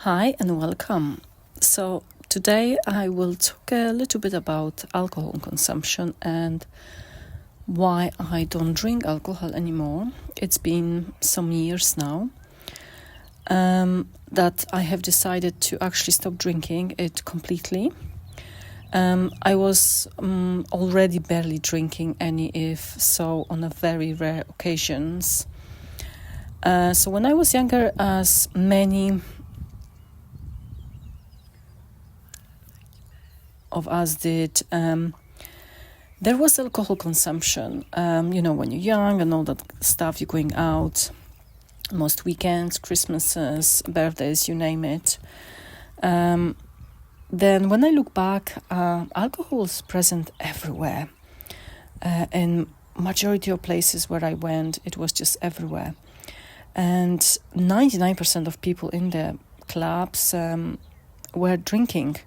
Hi and welcome. So, today I will talk a little bit about alcohol consumption and why I don't drink alcohol anymore. It's been some years now that I have decided to actually stop drinking it completely. I was already barely drinking any, if so, on a very rare occasions. So when I was younger, as many of us did, there was alcohol consumption. When you're young and all that stuff, you're going out most weekends, Christmases, birthdays, you name it. Then when I look back, alcohol is present everywhere. In majority of places where I went, it was just everywhere. And 99% of people in the clubs were drinking.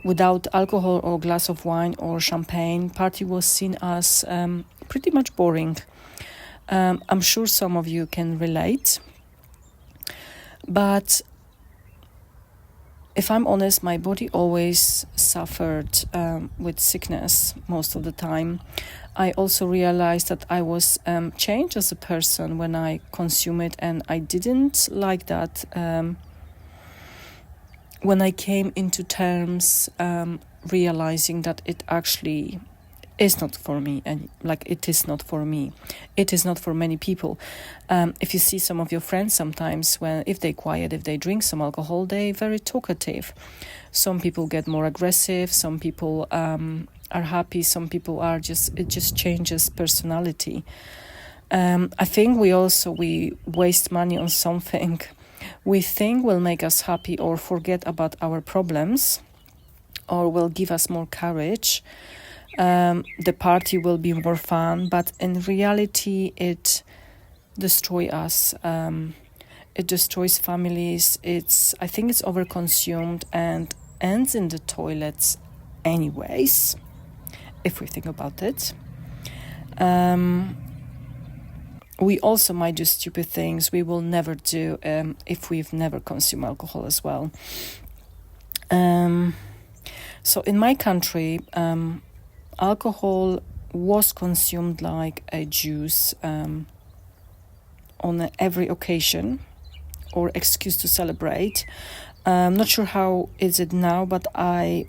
Without alcohol or glass of wine or champagne, party was seen as pretty much boring. I'm sure some of you can relate. But if I'm honest, my body always suffered with sickness most of the time. I also realized that I was changed as a person when I consumed it, and I didn't like that. When I came into terms, realizing that it actually is not for me, and it is not for me. It is not for many people. If you see some of your friends sometimes, if they quiet, if they drink some alcohol, they very talkative. Some people get more aggressive. Some people are happy. Some people are it just changes personality. I think we waste money on something we think will make us happy or forget about our problems or will give us more courage. The party will be more fun, but in reality it destroys us. It destroys families. I think it's overconsumed and ends in the toilets anyways, if we think about it. We also might do stupid things we will never do if we've never consumed alcohol as well. So in my country, alcohol was consumed like a juice on every occasion or excuse to celebrate. Not sure how is it now, but I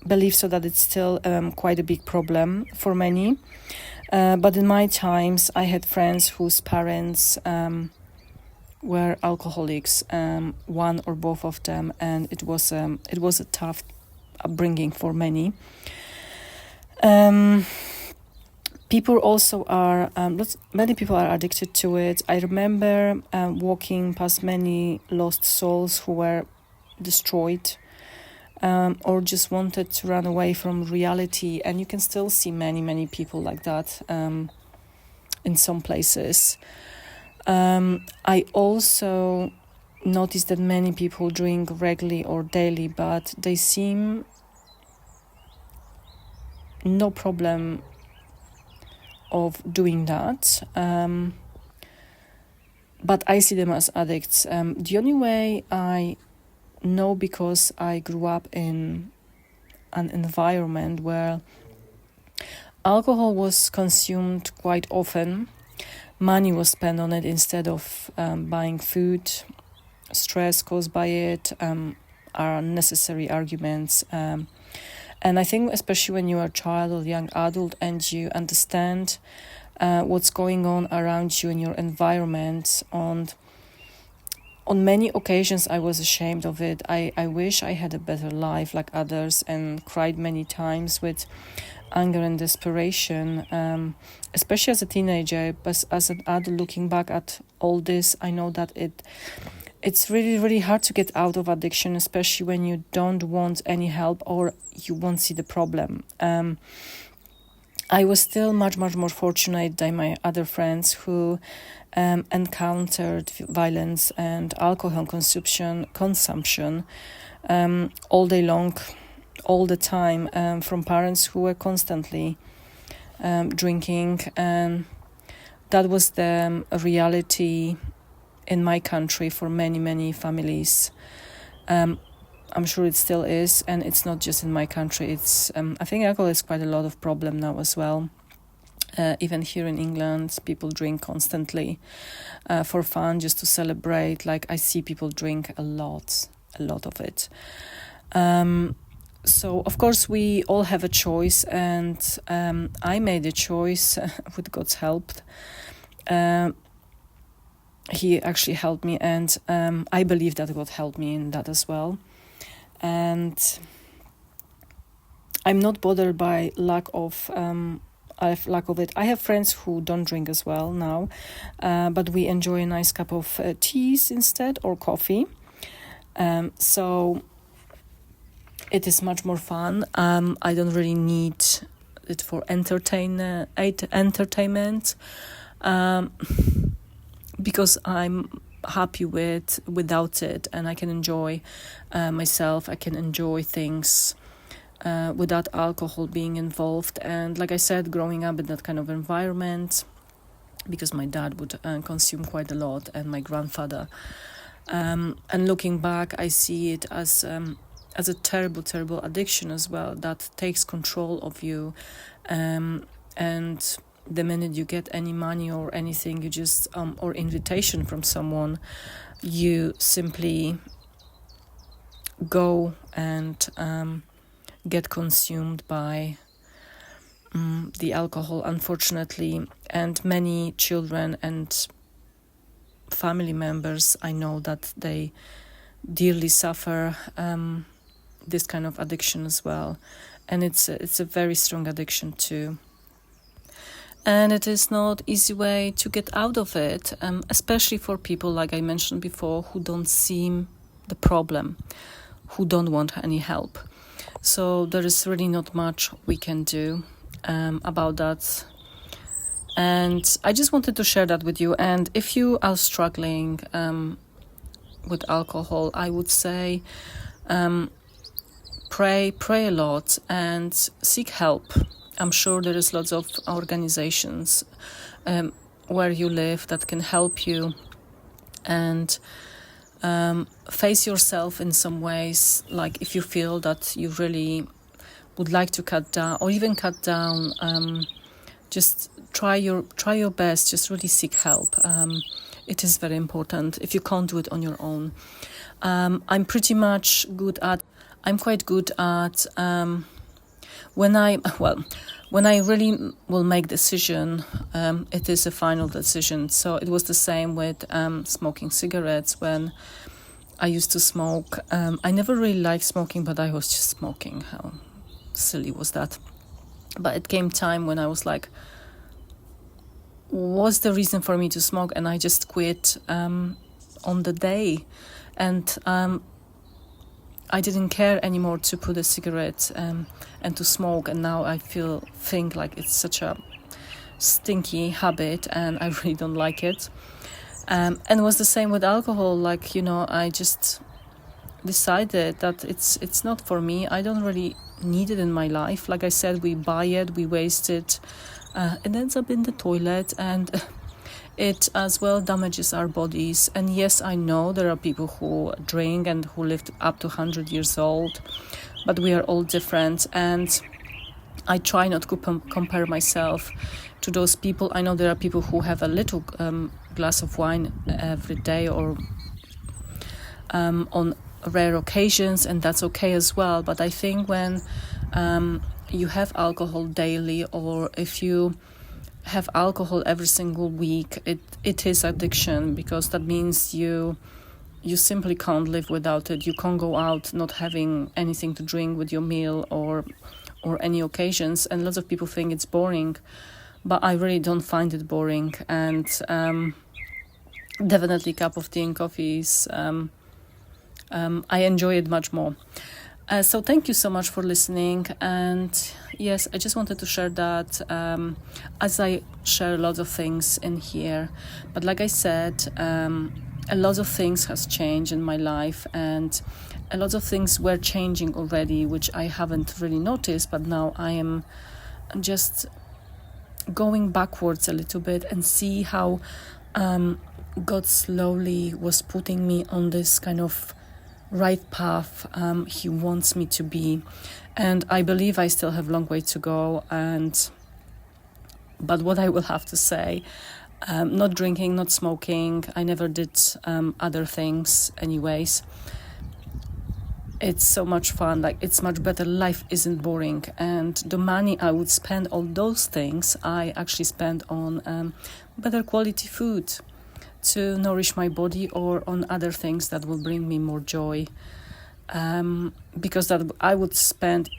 believe so that it's still quite a big problem for many. But in my times, I had friends whose parents were alcoholics, one or both of them, and it was a tough upbringing for many. People also are many people are addicted to it. I remember walking past many lost souls who were destroyed. Or just wanted to run away from reality, and you can still see many people like that in some places. I also noticed that many people drink regularly or daily, but they seem no problem of doing that. But I see them as addicts. The only way I know, because I grew up in an environment where alcohol was consumed quite often. Money was spent on it instead of buying food. Stress caused by it, are unnecessary arguments. And I think especially when you are a child or young adult and you understand what's going on around you in your environment, on many occasions, I was ashamed of it. I wish I had a better life like others, and cried many times with anger and desperation, especially as a teenager. But as an adult, looking back at all this, I know that it's really, really hard to get out of addiction, especially when you don't want any help or you won't see the problem. I was still much more fortunate than my other friends who encountered violence and alcohol consumption all day long, all the time, from parents who were constantly drinking, and that was the reality in my country for many families. I'm sure it still is, and it's not just in my country. It's I think alcohol is quite a lot of problem now as well. Even here in England, people drink constantly for fun, just to celebrate. Like, I see people drink a lot of it. So, of course, we all have a choice, and I made a choice with God's help. He actually helped me, and I believe that God helped me in that as well. And I'm not bothered by lack of it. I have friends who don't drink as well now, but we enjoy a nice cup of teas instead, or coffee. So it is much more fun. I don't really need it for entertainment, because I'm happy without it, and I can enjoy myself. I can enjoy things without alcohol being involved. And like I said, growing up in that kind of environment, because my dad would consume quite a lot, and my grandfather. And looking back, I see it as a terrible addiction as well, that takes control of you. And the minute you get any money or anything, you just or invitation from someone, you simply go and get consumed by the alcohol, unfortunately. And many children and family members, I know that they dearly suffer this kind of addiction as well. And it's a very strong addiction too. And it is not easy way to get out of it, especially for people, like I mentioned before, who don't see the problem, who don't want any help. So there is really not much we can do about that. And I just wanted to share that with you. And if you are struggling with alcohol, I would say pray a lot and seek help. I'm sure there is lots of organizations where you live that can help you and face yourself in some ways. Like, if you feel that you really would like to cut down, or even cut down, just try your best. Just really seek help. It is very important if you can't do it on your own. I'm quite good at when I really will make decision, it is a final decision. So it was the same with smoking cigarettes. When I used to smoke, I never really liked smoking, but I was just smoking. How silly was that? But it came time when I was like, what's the reason for me to smoke? And I just quit on the day. And I didn't care anymore to put a cigarette and to smoke, and now I think like it's such a stinky habit, and I really don't like it. And it was the same with alcohol. Like, I just decided that it's not for me. I don't really need it in my life. Like I said, we buy it, we waste it, it ends up in the toilet, and it as well damages our bodies. And yes, I know there are people who drink and who lived up to 100 years old, but we are all different. And I try not to compare myself to those people. I know there are people who have a little glass of wine every day, or on rare occasions, and that's okay as well. But I think when you have alcohol daily, or if you have alcohol every single week, it is addiction, because that means you simply can't live without it. You can't go out not having anything to drink with your meal or any occasions. And lots of people think it's boring, but I really don't find it boring. And definitely cup of tea and coffee is I enjoy it much more. So thank you so much for listening. And yes, I just wanted to share that, as I share a lot of things in here. But like I said, a lot of things has changed in my life, and a lot of things were changing already, which I haven't really noticed. But now I am just going backwards a little bit and see how God slowly was putting me on this kind of right path He wants me to be, and I believe I still have a long way to go. But what I will have to say, not drinking, not smoking, I never did other things anyways. It's so much fun, like it's much better, life isn't boring, and the money I would spend on those things I actually spend on better quality food to nourish my body, or on other things that will bring me more joy, because that I would spend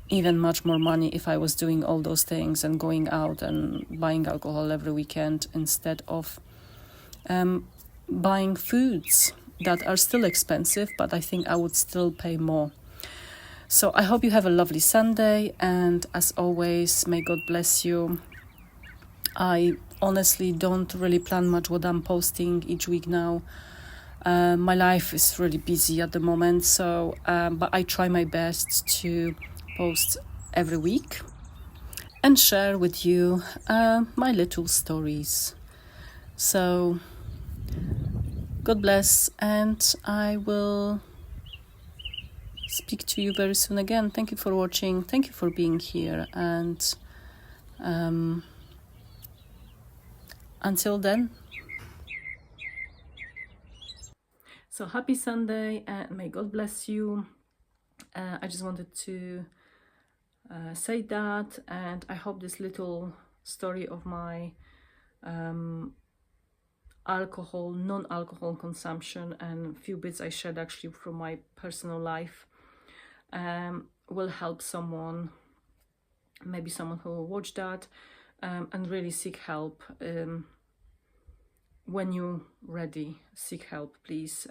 even much more money if I was doing all those things and going out and buying alcohol every weekend, instead of buying foods that are still expensive, but I think I would still pay more. So I hope you have a lovely Sunday, and as always, may God bless you. I honestly don't really plan much what I'm posting each week now. My life is really busy at the moment, so but I try my best to post every week and share with you my little stories. So God bless, and I will speak to you very soon again. Thank you for watching. Thank you for being here, and until then. So happy Sunday, and may God bless you. I just wanted to say that, and I hope this little story of my alcohol, non-alcohol consumption, and a few bits I shared actually from my personal life will help someone, maybe someone who will watch that and really seek help. When you're ready, seek help, please,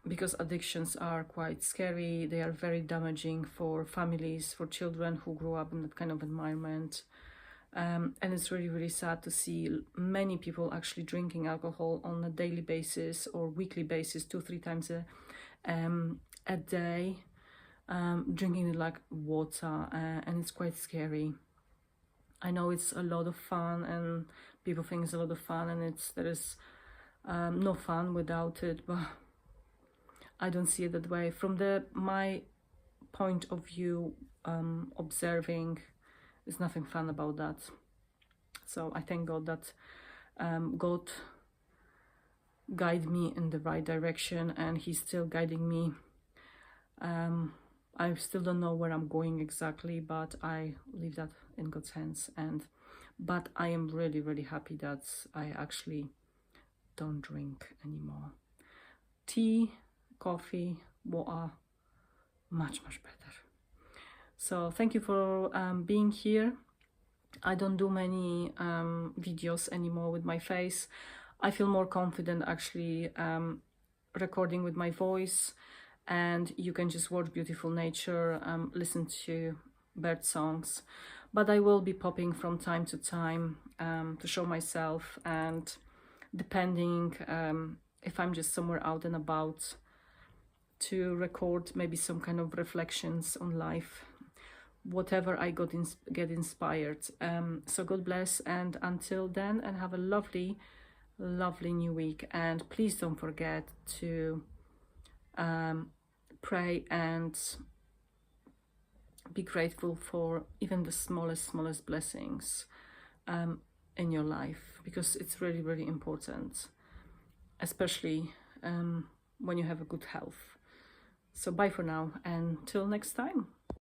because addictions are quite scary. They are very damaging for families, for children who grow up in that kind of environment. And it's really, really sad to see many people actually drinking alcohol on a daily basis or weekly basis, 2-3 times a day, drinking it like water, and it's quite scary. I know it's a lot of fun, and people think it's a lot of fun, and there is no fun without it, but I don't see it that way. From my point of view, observing, there's nothing fun about that. So I thank God that God guided me in the right direction, and He's still guiding me. I still don't know where I'm going exactly, but I leave that in God's hands. But I am really, really happy that I actually don't drink anymore. Tea, coffee, water, much, much better. So thank you for being here. I don't do many videos anymore with my face. I feel more confident actually recording with my voice, and you can just watch beautiful nature, listen to bird songs. But I will be popping from time to time to show myself, and depending if I'm just somewhere out and about, to record maybe some kind of reflections on life, whatever I get inspired. So God bless, and until then, and have a lovely, lovely new week. And please don't forget to pray and be grateful for even the smallest blessings in your life, because it's really, really important, especially when you have a good health. So bye for now, and till next time.